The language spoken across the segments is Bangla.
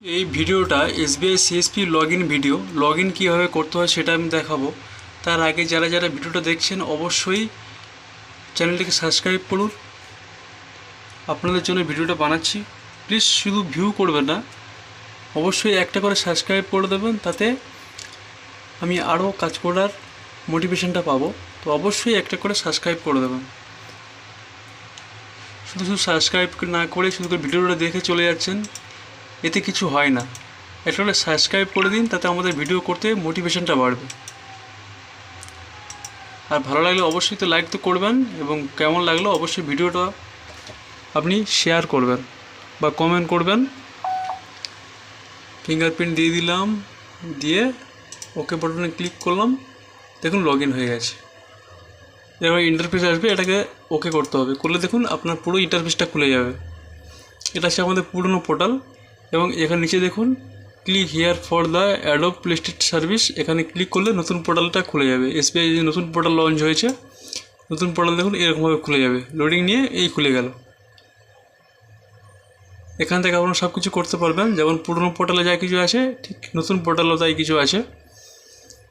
এই ভিডিওটা SBI CSP login video. Login কীভাবে করতে হয় সেটা আমি দেখাবো। তার আগে যারা যারা ভিডিওটা দেখছেন অবশ্যই চ্যানেলটিকে সাবস্ক্রাইব করুন। আপনাদের জন্য ভিডিওটা বানাচ্ছি, প্লিজ শুধু ভিউ করবেন না, অবশ্যই একটা করে সাবস্ক্রাইব করে দেবেন, তাতে আমি আরও কাজ করার মোটিভেশনটা পাবো। তো অবশ্যই একটা করে সাবস্ক্রাইব করে দেবেন। শুধু শুধু সাবস্ক্রাইব না করে শুধু করে ভিডিওটা দেখে চলে যাচ্ছেন, এতে কিছু হয় না। একটা করে সাবস্ক্রাইব করে দিন, তাতে আমাদের ভিডিও করতে মোটিভেশনটা বাড়বে। আর ভালো লাগলে অবশ্যই তো লাইক তো করবেন, এবং কেমন লাগলো অবশ্যই ভিডিওটা আপনি শেয়ার করবেন বা কমেন্ট করবেন। ফিঙ্গারপ্রিন্ট দিয়ে দিলাম, দিয়ে ওকে বাটনে ক্লিক করলাম, দেখুন লগ ইন হয়ে গেছে। এবার ইন্টারফেস আসবে, এটাকে ওকে করতে হবে। করলে দেখুন আপনার পুরো ইন্টারফেসটা খুলে যাবে। এটা হচ্ছে আমাদের পুরনো পোর্টাল, এবং এখানে নিচে দেখুন click here for the Adobe listed service, এখানে ক্লিক করলে নতুন পোর্টালটা খুলে যাবে। এসবিআই যে নতুন পোর্টাল লঞ্চ হয়েছে, নতুন পোর্টাল দেখুন এরকমভাবে খুলে যাবে। লোডিং নিয়ে এই খুলে গেল। এখান থেকে আপনারা সব কিছু করতে পারবেন, যেমন পুরনো পোর্টালে যা কিছু আছে ঠিক নতুন পোর্টালেও তাই কিছু আছে।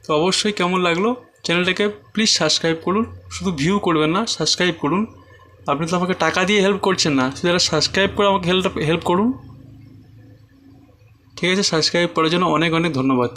তো অবশ্যই কেমন লাগলো চ্যানেলটাকে প্লিজ সাবস্ক্রাইব করুন। শুধু ভিউ করবেন না, সাবস্ক্রাইব করুন। আপনি তো আমাকে টাকা দিয়ে হেল্প করছেন না, শুধু এটা সাবস্ক্রাইব করে আমাকে হেল্প করুন। ঠিক আছে, সাবস্ক্রাইব করার জন্য অনেক অনেক ধন্যবাদ।